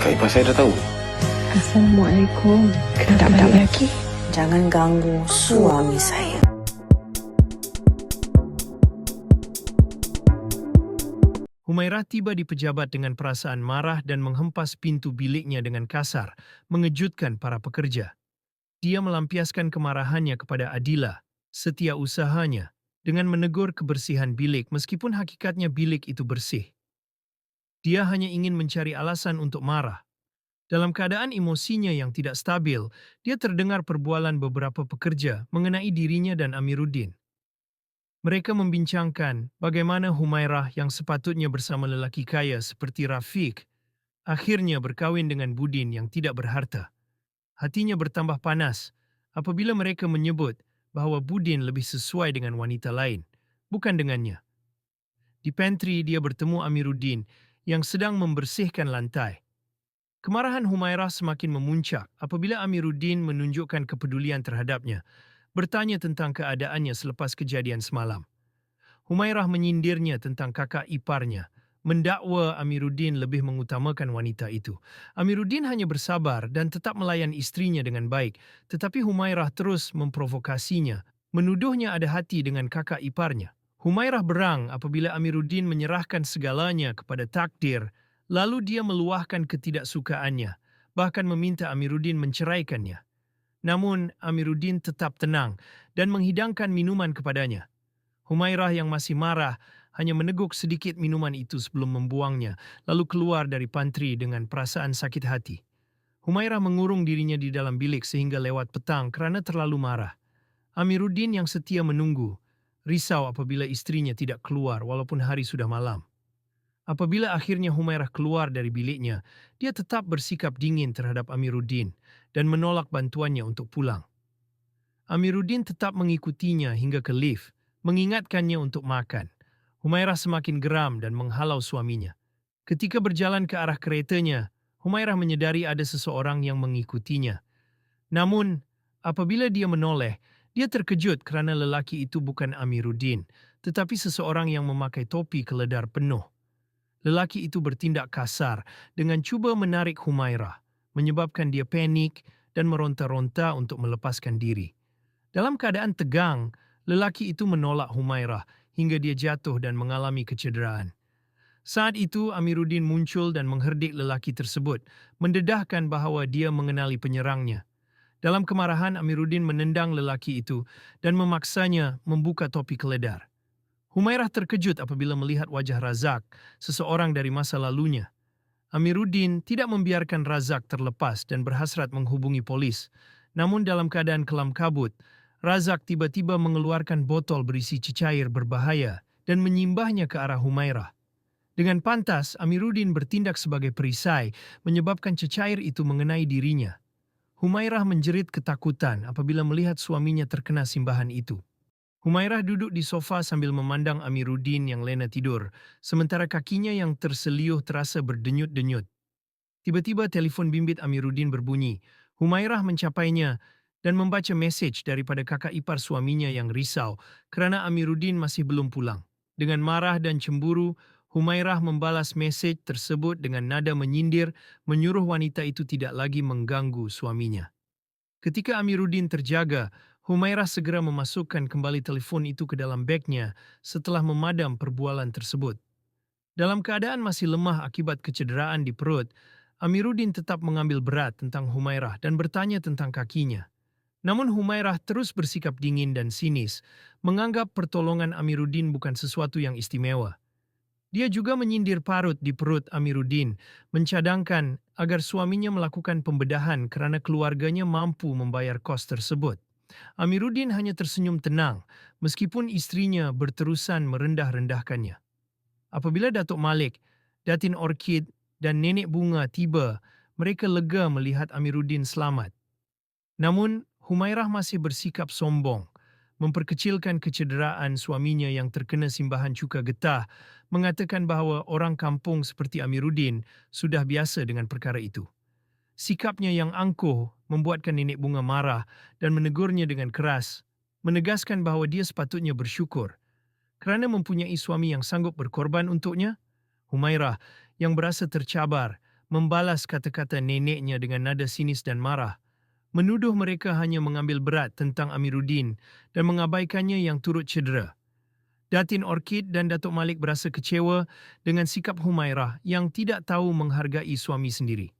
Kakak ipar saya dah tahu. Assalamualaikum. Tak baik. lagi. Jangan ganggu suami saya. Humairah tiba di pejabat dengan perasaan marah dan menghempas pintu biliknya dengan kasar, mengejutkan para pekerja. Dia melampiaskan kemarahannya kepada Adila, setiausahanya, dengan menegur kebersihan bilik meskipun hakikatnya bilik itu bersih. Dia hanya ingin mencari alasan untuk marah. Dalam keadaan emosinya yang tidak stabil, dia terdengar perbualan beberapa pekerja mengenai dirinya dan Amiruddin. Mereka membincangkan bagaimana Humairah yang sepatutnya bersama lelaki kaya seperti Rafiq, akhirnya berkawin dengan Budin yang tidak berharta. Hatinya bertambah panas apabila mereka menyebut bahawa Budin lebih sesuai dengan wanita lain, bukan dengannya. Di pantry dia bertemu Amiruddin yang sedang membersihkan lantai. Kemarahan Humairah semakin memuncak apabila Amiruddin menunjukkan kepedulian terhadapnya, bertanya tentang keadaannya selepas kejadian semalam. Humairah menyindirnya tentang kakak iparnya, mendakwa Amiruddin lebih mengutamakan wanita itu. Amiruddin hanya bersabar dan tetap melayan istrinya dengan baik, tetapi Humairah terus memprovokasinya, menuduhnya ada hati dengan kakak iparnya. Humairah berang apabila Amiruddin menyerahkan segalanya kepada takdir, lalu dia meluahkan ketidaksukaannya, bahkan meminta Amiruddin menceraikannya. Namun, Amiruddin tetap tenang dan menghidangkan minuman kepadanya. Humairah yang masih marah hanya meneguk sedikit minuman itu sebelum membuangnya, lalu keluar dari pantry dengan perasaan sakit hati. Humairah mengurung dirinya di dalam bilik sehingga lewat petang kerana terlalu marah. Amiruddin yang setia menunggu, risau apabila istrinya tidak keluar walaupun hari sudah malam. Apabila akhirnya Humairah keluar dari biliknya, dia tetap bersikap dingin terhadap Amiruddin dan menolak bantuannya untuk pulang. Amiruddin tetap mengikutinya hingga ke lift, mengingatkannya untuk makan. Humairah semakin geram dan menghalau suaminya. Ketika berjalan ke arah keretanya, Humairah menyadari ada seseorang yang mengikutinya. Namun, apabila dia menoleh, dia terkejut kerana lelaki itu bukan Amiruddin, tetapi seseorang yang memakai topi keledar penuh. Lelaki itu bertindak kasar dengan cuba menarik Humairah, menyebabkan dia panik dan meronta-ronta untuk melepaskan diri. Dalam keadaan tegang, lelaki itu menolak Humairah hingga dia jatuh dan mengalami kecederaan. Saat itu Amiruddin muncul dan mengherdik lelaki tersebut, mendedahkan bahawa dia mengenali penyerangnya. Dalam kemarahan, Amiruddin menendang lelaki itu dan memaksanya membuka topi keledar. Humairah terkejut apabila melihat wajah Razak, seseorang dari masa lalunya. Amiruddin tidak membiarkan Razak terlepas dan berhasrat menghubungi polis. Namun dalam keadaan kelam kabut, Razak tiba-tiba mengeluarkan botol berisi cecair berbahaya dan menyimbahnya ke arah Humairah. Dengan pantas, Amiruddin bertindak sebagai perisai, menyebabkan cecair itu mengenai dirinya. Humairah menjerit ketakutan apabila melihat suaminya terkena simbahan itu. Humairah duduk di sofa sambil memandang Amiruddin yang lena tidur, sementara kakinya yang terseliuh terasa berdenyut-denyut. Tiba-tiba telefon bimbit Amiruddin berbunyi. Humairah mencapainya dan membaca mesej daripada kakak ipar suaminya yang risau kerana Amiruddin masih belum pulang. Dengan marah dan cemburu, Humairah membalas mesej tersebut dengan nada menyindir, menyuruh wanita itu tidak lagi mengganggu suaminya. Ketika Amiruddin terjaga, Humairah segera memasukkan kembali telefon itu ke dalam bagnya setelah memadam perbualan tersebut. Dalam keadaan masih lemah akibat kecederaan di perut, Amiruddin tetap mengambil berat tentang Humairah dan bertanya tentang kakinya. Namun Humairah terus bersikap dingin dan sinis, menganggap pertolongan Amiruddin bukan sesuatu yang istimewa. Dia juga menyindir parut di perut Amiruddin, mencadangkan agar suaminya melakukan pembedahan kerana keluarganya mampu membayar kos tersebut. Amiruddin hanya tersenyum tenang, meskipun istrinya berterusan merendah-rendahkannya. Apabila Datuk Malik, Datin Orchid dan Nenek Bunga tiba, mereka lega melihat Amiruddin selamat. Namun, Humairah masih bersikap sombong, memperkecilkan kecederaan suaminya yang terkena simbahan cuka getah, mengatakan bahawa orang kampung seperti Amiruddin sudah biasa dengan perkara itu. Sikapnya yang angkuh membuatkan Nenek Bunga marah dan menegurnya dengan keras, menegaskan bahawa dia sepatutnya bersyukur kerana mempunyai suami yang sanggup berkorban untuknya. Humairah yang berasa tercabar membalas kata-kata neneknya dengan nada sinis dan marah, menuduh mereka hanya mengambil berat tentang Amiruddin dan mengabaikannya yang turut cedera. Datin Orchid dan Datuk Malik berasa kecewa dengan sikap Humairah yang tidak tahu menghargai suami sendiri.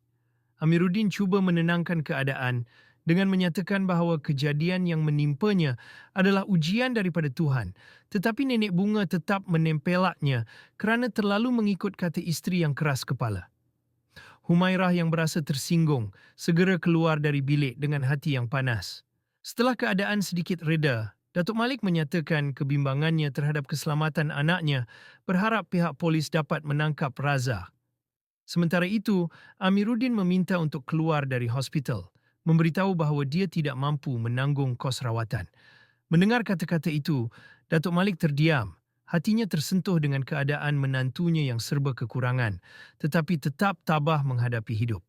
Amiruddin cuba menenangkan keadaan dengan menyatakan bahawa kejadian yang menimpanya adalah ujian daripada Tuhan, tetapi Nenek Bunga tetap menempelaknya kerana terlalu mengikut kata isteri yang keras kepala. Humairah yang berasa tersinggung segera keluar dari bilik dengan hati yang panas. Setelah keadaan sedikit reda, Datuk Malik menyatakan kebimbangannya terhadap keselamatan anaknya, berharap pihak polis dapat menangkap Raza. Sementara itu, Amiruddin meminta untuk keluar dari hospital, memberitahu bahawa dia tidak mampu menanggung kos rawatan. Mendengar kata-kata itu, Datuk Malik terdiam. Hatinya tersentuh dengan keadaan menantunya yang serba kekurangan, tetapi tetap tabah menghadapi hidup.